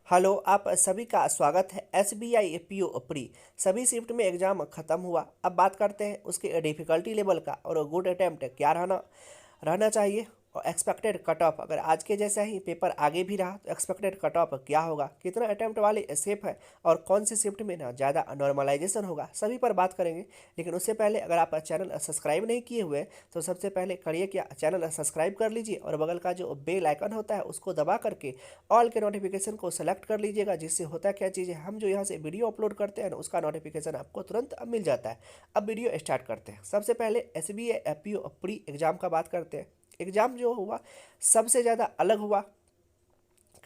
Hello, आप सभी का स्वागत है SBI PO प्री सभी शिफ्ट में एग्जाम खत्म हुआ। अब बात करते हैं उसके डिफिकल्टी लेवल का और गुड अटेम्प्ट क्या रहना रहना चाहिए और एक्सपेक्टेड कट ऑफ। अगर आज के जैसा ही पेपर आगे भी रहा तो एक्सपेक्टेड कट ऑफ क्या होगा, कितना अटेम्प्ट वाले सेफ है और कौन से शिफ्ट में ना ज़्यादा नॉर्मलाइजेशन होगा, सभी पर बात करेंगे। लेकिन उससे पहले अगर आप चैनल सब्सक्राइब नहीं किए हुए तो सबसे पहले करिए क्या, चैनल सब्सक्राइब कर लीजिए और बगल का जो बेल आइकन होता है उसको दबा करके ऑल के नोटिफिकेशन को सेलेक्ट कर लीजिएगा। जिससे होता क्या चीज़ है, हम जो यहाँ से वीडियो अपलोड करते हैं ना उसका नोटिफिकेशन आपको तुरंत मिल जाता है। अब वीडियो स्टार्ट करते हैं। सबसे पहले SBI PO प्री एग्जाम का बात करते हैं। एग्जाम जो हुआ सबसे ज़्यादा अलग हुआ।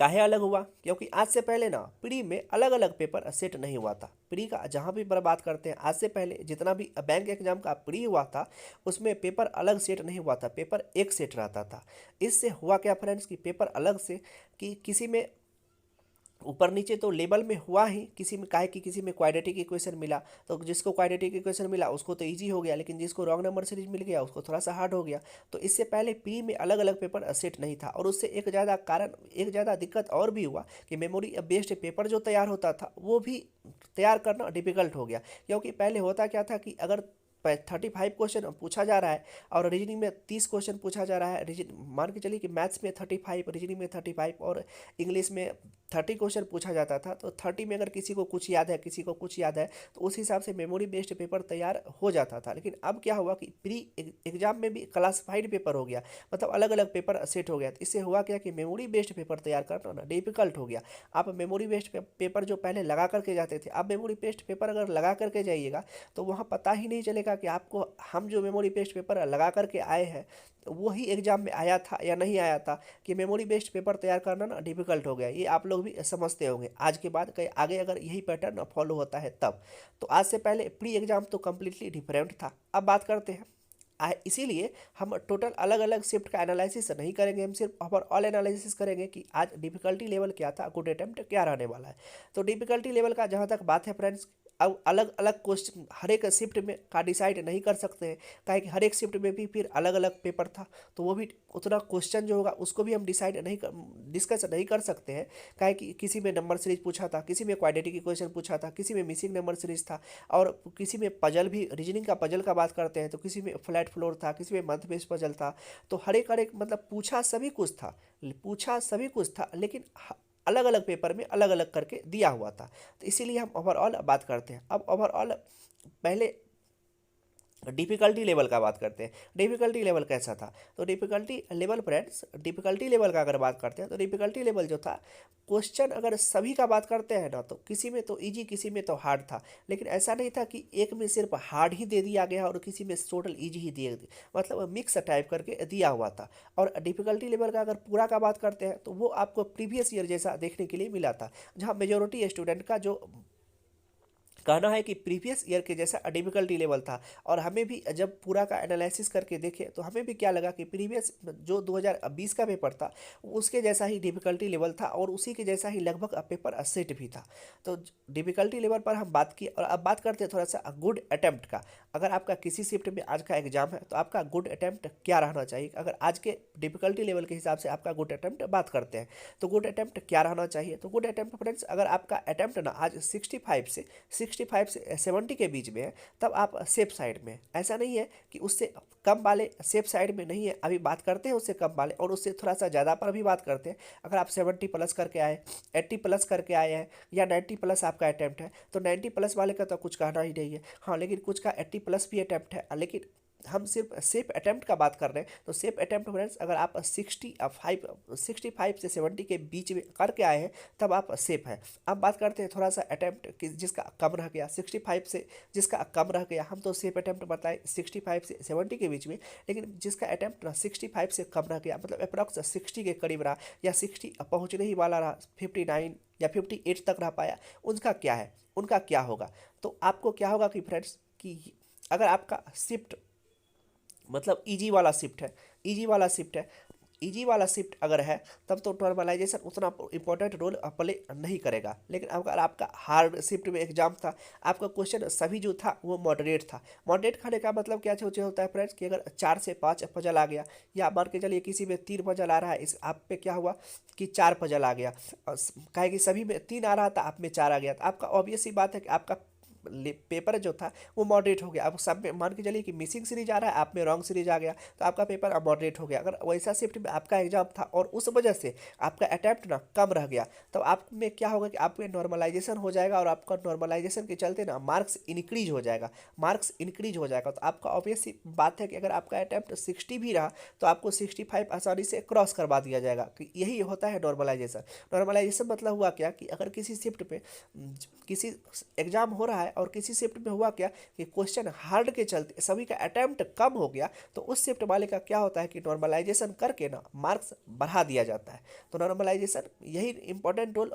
काहे अलग हुआ? क्योंकि आज से पहले ना प्री में अलग अलग पेपर सेट नहीं हुआ था। प्री का जहाँ भी पर बात करते हैं, आज से पहले जितना भी बैंक एग्जाम का प्री हुआ था उसमें पेपर अलग सेट नहीं हुआ था, पेपर एक सेट रहता था। इससे हुआ क्या फ्रेंड्स कि पेपर अलग से कि किसी में ऊपर नीचे तो लेवल में हुआ ही, किसी में काहे कि किसी में क्वाड्रेटिक इक्वेशन मिला तो जिसको क्वाड्रेटिक इक्वेशन मिला उसको तो इजी हो गया, लेकिन जिसको रॉन्ग नंबर सीरीज मिल गया उसको थोड़ा सा हार्ड हो गया। तो इससे पहले प्री में अलग अलग पेपर सेट नहीं था और उससे एक ज़्यादा दिक्कत और भी हुआ कि मेमोरी बेस्ड पेपर जो तैयार होता था वो भी तैयार करना डिफिकल्ट हो गया। क्योंकि पहले होता क्या था कि अगर 35 क्वेश्चन पूछा जा रहा है और रीजनिंग में 30 क्वेश्चन पूछा जा रहा है, मान के चलिए कि मैथ्स में 35, रीजनिंग में 35 और इंग्लिश में 30 क्वेश्चन पूछा जाता था। तो 30 में अगर किसी को कुछ याद है, किसी को कुछ याद है, तो उस हिसाब से मेमोरी बेस्ड पेपर तैयार हो जाता था। लेकिन अब क्या हुआ कि प्री एग्जाम में भी क्लासिफाइड पेपर हो गया, मतलब अलग अलग पेपर सेट हो गया। तो इससे हुआ क्या कि मेमोरी बेस्ड पेपर तैयार करना ना डिफिकल्ट हो गया। आप मेमोरी बेस्ड पेपर जो पहले लगा करके जाते थे, आप मेमोरी बेस्ड पेपर अगर लगा करके जाइएगा तो वहाँ पता ही नहीं चलेगा कि आपको हम जो मेमोरी बेस्ड पेपर लगा करके आए हैं तो वही एग्जाम में आया था या नहीं आया था, कि मेमोरी बेस्ड पेपर तैयार करना ना डिफिकल्ट हो गया। ये आप लोग भी समझते होंगे। आज के बाद कहीं आगे अगर यही पैटर्न फॉलो होता है तब। तो आज से पहले प्री एग्जाम तो कम्प्लीटली डिफरेंट था। अब बात करते हैं इसीलिए हम टोटल अलग अलग शिफ्ट का एनालिसिस नहीं करेंगे, हम सिर्फ ओवरऑल एनालिसिस करेंगे कि आज डिफिकल्टी लेवल क्या था, गुड अटेम्प्ट क्या रहने वाला है। तो डिफिकल्टी लेवल का जहाँ तक बात है फ्रेंड्स, अब अलग अलग क्वेश्चन हर एक शिफ्ट में का डिसाइड नहीं कर सकते हैं, काहे कि हर एक शिफ्ट में भी फिर अलग अलग पेपर था। तो वो भी उतना क्वेश्चन जो होगा उसको भी हम डिस्कस नहीं कर सकते हैं। काहे कि किसी में नंबर सीरीज पूछा था, किसी में क्वाड्रेटिक इक्वेशन पूछा था, किसी में मिसिंग नंबर सीरीज था और किसी में पजल भी, रीजनिंग का पजल का बात करते हैं तो किसी में फ्लैट फ्लोर था, किसी में मंथ बेस्ड पजल था। तो हर एक मतलब पूछा सभी कुछ था, लेकिन अलग अलग पेपर में अलग अलग करके दिया हुआ था। तो इसीलिए हम ओवरऑल बात करते हैं। अब ओवरऑल पहले डिफ़िकल्टी लेवल का बात करते हैं। डिफ़िकल्टी लेवल कैसा था? तो difficulty level friends, difficulty level का अगर बात करते हैं तो डिफ़िकल्टी लेवल जो था, क्वेश्चन अगर सभी का बात करते हैं ना तो किसी में तो इजी, किसी में तो हार्ड था। लेकिन ऐसा नहीं था कि एक में सिर्फ हार्ड ही दे दिया गया और किसी में टोटल इजी ही दिए, मतलब मिक्स टाइप करके दिया हुआ था। और डिफ़िकल्टी लेवल का अगर पूरा का बात करते हैं तो वो आपको प्रीवियस ईयर जैसा देखने के लिए मिला था, जहाँ मेजोरिटी स्टूडेंट का जो कहना है कि प्रीवियस ईयर के जैसा डिफिकल्टी लेवल था। और हमें भी जब पूरा का एनालिसिस करके देखे तो हमें भी क्या लगा कि प्रीवियस जो 2020 का पेपर था उसके जैसा ही डिफिकल्टी लेवल था और उसी के जैसा ही लगभग पेपर सेट भी था। तो डिफिकल्टी लेवल पर हम बात किए और अब बात करते हैं थोड़ा सा गुड अटैम्प्ट का। अगर आपका किसी शिफ्ट में आज का एग्जाम है तो आपका गुड अटैम्प्ट क्या रहना चाहिए? अगर आज के डिफिकल्टी लेवल के हिसाब से आपका गुड अटैम्प्ट बात करते हैं तो गुड अटैम्प्ट क्या रहना चाहिए? तो गुड अटैम्प्ट फ्रेंड्स, अगर आपका अटैम्प्ट ना आज 65 से 70 के बीच में है तब आप सेफ साइड में। ऐसा नहीं है कि उससे कम वाले सेफ साइड में नहीं है, अभी बात करते हैं उससे कम वाले और उससे थोड़ा सा ज़्यादा पर भी बात करते हैं। अगर आप 70 प्लस करके आए, 80 प्लस करके आए हैं या 90 प्लस आपका अटैम्प्ट है तो 90 प्लस वाले का तो कुछ कहना ही नहीं है। हाँ, लेकिन कुछ का 80 प्लस भी अटैम्प्ट है, लेकिन हम सिर्फ सेफ अटैम्प्ट का बात कर रहे हैं। तो सेफ अटैम्प्ट फ्रेंड्स, अगर आप 65 से 70 के बीच में करके आए हैं तब आप सेफ हैं। अब बात करते हैं थोड़ा सा अटैम्प्ट कि जिसका कम रह गया, 65 से जिसका कम रह गया। हम तो सेफ अटैम्प्ट बताए 65 से 70 के बीच में, लेकिन जिसका अटैम्प्ट ना 65 से कम रह गया, मतलब अप्रॉक्स 60 के करीब रहा या 60 पहुँचने ही वाला रहा, 59 या 58 तक रह पाया, उनका क्या है, उनका क्या होगा? तो आपको क्या होगा कि फ्रेंड्स कि अगर आपका शिफ्ट मतलब इजी वाला शिफ्ट है, इजी वाला शिफ्ट है इजी वाला शिफ्ट अगर है तब तो नॉर्मलाइजेशन उतना इंपॉर्टेंट रोल प्ले नहीं करेगा। लेकिन अगर आपका हार्ड शिफ्ट में एग्जाम था, आपका क्वेश्चन सभी जो था वो मॉडरेट था। मॉडरेट खाने का मतलब क्या होता है फ्रेंड्स कि अगर 4 से 5 पजल आ गया, या मान के चलिए किसी में 3 पजल आ रहा है, इस आप पे क्या हुआ कि 4 पजल आ गया, कहे कि सभी में 3 आ रहा था, आप में 4 आ गया, तो आपका ऑब्वियस सी बात है कि आपका पेपर जो था वो मॉडरेट हो गया। अब सब में मान के चलिए कि मिसिंग सीरीज आ रहा है, आप में रॉन्ग सीरीज आ गया, तो आपका पेपर अब मॉडरेट हो गया। अगर वैसा शिफ्ट में आपका एग्जाम था और उस वजह से आपका अटैम्प्ट ना कम रह गया, तो आप में क्या होगा कि आप में नॉर्मलाइजेशन हो जाएगा, और आपका नॉर्मलाइजेशन के चलते ना मार्क्स इंक्रीज हो जाएगा। मार्क्स इंक्रीज हो जाएगा तो आपका ऑब्वियस सी बात है कि अगर आपका अटैम्प्ट 60 भी रहा तो आपको 65 आसानी से क्रॉस करवा दिया जाएगा। कि यही होता है नॉर्मलाइजेशन। नॉर्मलाइजेशन मतलब हुआ क्या कि अगर किसी शिफ्ट पे किसी एग्जाम हो रहा है और किसी शिफ्ट में हुआ क्या कि क्वेश्चन हार्ड के चलते सभी का अटैम्प्ट कम हो गया, तो उस शिफ्ट वाले का क्या होता है कि नॉर्मलाइजेशन करके ना मार्क्स बढ़ा दिया जाता है। तो नॉर्मलाइजेशन यही इंपॉर्टेंट रोल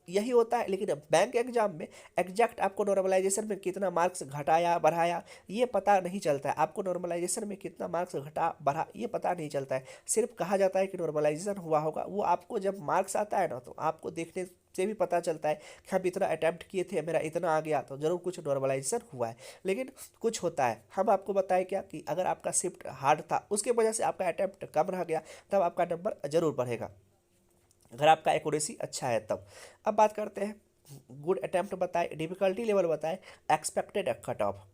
यही होता है। लेकिन बैंक एग्जाम में एग्जैक्ट आपको नॉर्मलाइजेशन में कितना मार्क्स घटाया बढ़ाया ये पता नहीं चलता है। आपको नॉर्मलाइजेशन में कितना मार्क्स घटा बढ़ा ये पता नहीं चलता है। सिर्फ कहा जाता है कि नॉर्मलाइजेशन हुआ होगा, वो आपको जब मार्क्स आता है ना तो आपको देखने से भी पता चलता है कि हम इतना अटैम्प्ट किए थे, मेरा इतना आ गया, तो जरूर कुछ नॉर्मलाइजेशन हुआ है। लेकिन कुछ होता है, हम आपको बताएं क्या कि अगर आपका शिफ्ट हार्ड था उसके वजह से आपका अटैम्प्ट कम रह गया, तब आपका नंबर जरूर बढ़ेगा अगर आपका एक्यूरेसी अच्छा है तब। अब बात करते हैं, गुड अटेम्प्ट बताए, डिफिकल्टी लेवल बताए, expected cut off.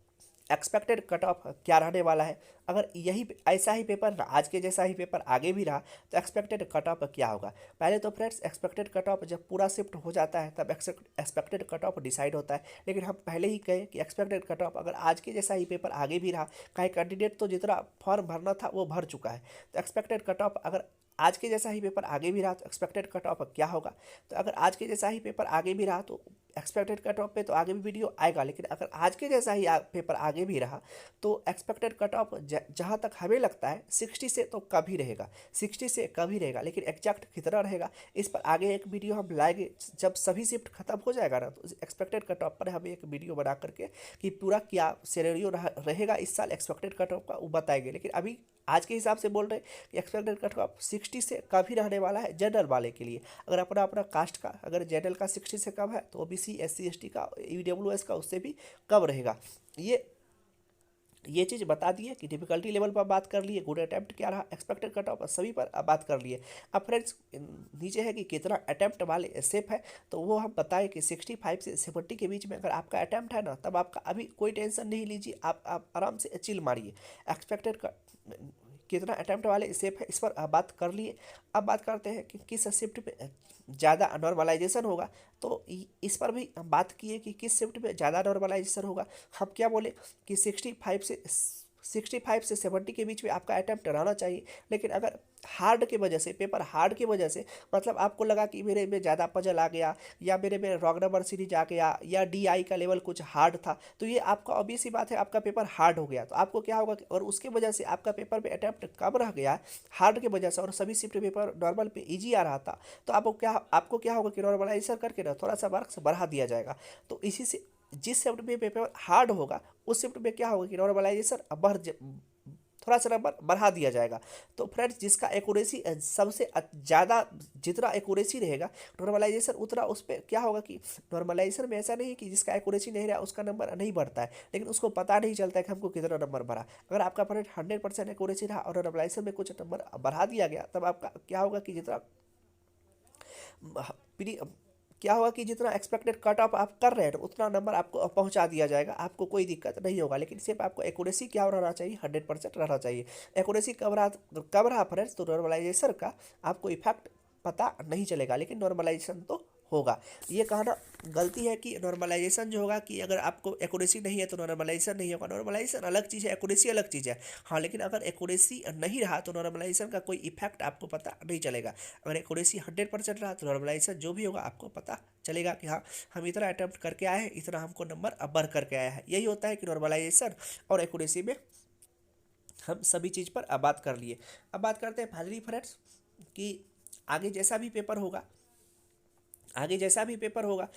Expected cut off क्या रहने वाला है? अगर यही ऐसा ही पेपर आज के जैसा ही पेपर आगे भी रहा तो एक्सपेक्टेड कट ऑफ क्या होगा? पहले तो फ्रेंड्स एक्सपेक्टेड कट ऑफ जब पूरा शिफ्ट हो जाता है तब एक्सपेक्टेड कट ऑफ डिसाइड होता है। लेकिन हम पहले ही कहें कि एक्सपेक्टेड कट ऑफ अगर आज के जैसा ही पेपर आगे भी रहा, कहीं कैंडिडेट तो जितना फॉर्म भरना था वो भर चुका है, तो एक्सपेक्टेड कट ऑफ अगर आज के जैसा ही पेपर आगे भी रहा तो एक्सपेक्टेड कट ऑफ क्या होगा? तो अगर आज के जैसा ही पेपर आगे भी रहा तो एक्सपेक्टेड कट ऑफ पे तो आगे भी वीडियो आएगा। लेकिन अगर आज के जैसा ही पेपर आगे भी रहा तो एक्सपेक्टेड कट ऑफ जहाँ तक हमें लगता है 60 से तो कम ही रहेगा, 60 से कम ही रहेगा। लेकिन एग्जैक्ट कितना रहेगा इस पर आगे एक वीडियो हम लाएंगे। जब सभी शिफ्ट खत्म हो जाएगा ना तो एक्सपेक्टेड कट ऑफ पर हम एक वीडियो बना करके कि पूरा क्या सिनेरियो रहेगा इस साल एक्सपेक्टेड कट ऑफ का वो बताएंगे। लेकिन अभी आज के हिसाब से बोल रहे हैं कि एक्सपेक्टेड कट ऑफ 60 से कम ही रहने वाला है जनरल वाले के लिए। अगर अपना अपना कास्ट का अगर जनरल का 60 से कम है तो ओबीसी एससी एसटी का ईडब्ल्यूएस का उससे भी कम रहेगा। ये चीज़ बता दिए कि डिफिकल्टी लेवल पर बात कर लिए, गुड अटैम्प्ट क्या रहा, एक्सपेक्टेड कट ऑफ सभी पर बात कर लिए। अब फ्रेंड्स नीचे है कि कितना अटैम्प्ट वाले सेफ है, तो वो हम बताएं कि 65 से 70 के बीच में अगर आपका अटैम्प्ट है ना तब आपका अभी कोई टेंशन नहीं लीजिए, आप आराम से चिल मारिए। एक्सपेक्टेड कितना अटैम्प्ट वाले सेफ है इस पर बात कर लिए। अब बात करते हैं कि किस शिफ्ट पे ज़्यादा नॉर्मलाइजेशन होगा, तो इस पर भी हम बात किए कि किस शिफ्ट में ज़्यादा नॉर्मलाइजेशन होगा। हम क्या बोले कि 65 से 70 के बीच में आपका अटैम्प्ट रहना चाहिए। लेकिन अगर हार्ड के वजह से पेपर हार्ड की वजह से मतलब आपको लगा कि मेरे में ज़्यादा पजल आ गया या मेरे में रॉन्ग नंबर सीरीज आ गया या डीआई का लेवल कुछ हार्ड था, तो ये आपका ऑब्वियस ही बात है आपका पेपर हार्ड हो गया। तो आपको क्या होगा कि और उसके वजह से आपका पेपर में अटैम्प्ट कम रह गया हार्ड की वजह से और सभी शिफ्ट पेपर नॉर्मल पे ईजी आ रहा था, तो आपको क्या होगा कि नॉर्मलाइजेशन करके ना थोड़ा सा मार्क्स बढ़ा दिया जाएगा। तो इसी से जिस शिफ्ट में पेपर हार्ड होगा उस शिफ्ट में क्या होगा कि नॉर्मलाइजेशन थोड़ा सा नंबर बढ़ा दिया जाएगा। तो फ्रेंड्स जिसका एक्यूरेसी सबसे ज़्यादा जितना एक्यूरेसी रहेगा नॉर्मलाइजेशन उतना उस पर क्या होगा कि नॉर्मलाइजेशन में ऐसा नहीं कि जिसका एक्यूरेसी नहीं रहा उसका नंबर नहीं बढ़ता है, लेकिन उसको पता नहीं चलता है कि हमको कितना नंबर बढ़ा। अगर आपका फ्रेंड 100% एक्यूरेसी रहा और नॉर्मलाइजेशन में कुछ नंबर बढ़ा दिया गया तब आपका क्या होगा कि जितना क्या होगा कि जितना एक्सपेक्टेड कट ऑफ आप कर रहे हैं उतना नंबर आपको पहुंचा दिया जाएगा, आपको कोई दिक्कत नहीं होगा। लेकिन सिर्फ आपको एक्यूरेसी क्या रहना चाहिए, 100% रहना चाहिए। एक्यूरेसी कब रहा फ्रेंड्स तो नॉर्मलाइजेशन का आपको इफेक्ट पता नहीं चलेगा, लेकिन नॉर्मलाइजेशन तो होगा। ये कहना गलती है कि नॉर्मलाइजेशन जो होगा कि अगर आपको एक्यूरेसी नहीं है तो नॉर्मलाइजेशन नहीं होगा। नॉर्मलाइजेशन अलग चीज़ है, एक्यूरेसी अलग चीज़ है। हाँ, लेकिन अगर एक्यूरेसी नहीं रहा तो नॉर्मलाइजेशन का कोई इफेक्ट आपको पता नहीं चलेगा। अगर एक्यूरेसी 100% रहा तो नॉर्मलाइजेशन जो भी होगा आपको पता चलेगा कि हाँ हम इतना अटैम्प्ट करके आए हैं, इतना हमको नंबर अब बढ़ करके आया है। यही होता है कि नॉर्मलाइजेशन और एक्यूरेसी में हम सभी चीज़ पर अब बात कर लिए। अब बात करते हैं फाइनली फ्रेंड्स कि आगे जैसा भी पेपर होगा आगे जैसा भी पेपर होगा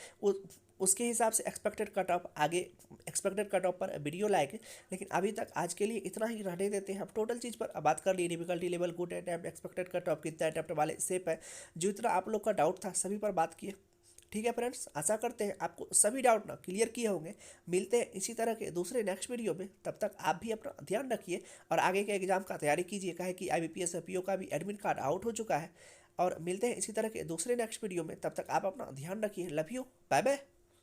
उसके हिसाब से एक्सपेक्टेड कट ऑफ आगे एक्सपेक्टेड कट ऑफ पर वीडियो लाएंगे। लेकिन अभी तक आज के लिए इतना ही रहने देते हैं। हम टोटल चीज़ पर बात कर लिए, difficulty level, good attempt, expected cut off, कितना अटैम्प्ट वाले सेप है, जो इतना आप लोग का डाउट था सभी पर बात किए। ठीक है फ्रेंड्स, आशा करते हैं आपको सभी डाउट ना क्लियर किए होंगे। मिलते हैं इसी तरह के दूसरे नेक्स्ट वीडियो में, तब तक आप भी अपना ध्यान रखिए और आगे के एग्जाम का तैयारी कीजिए। काहे कि IBPS PO का भी एडमिट कार्ड आउट हो चुका है। और मिलते हैं इसी तरह के दूसरे नेक्स्ट वीडियो में, तब तक आप अपना ध्यान रखिए। Love you, bye bye.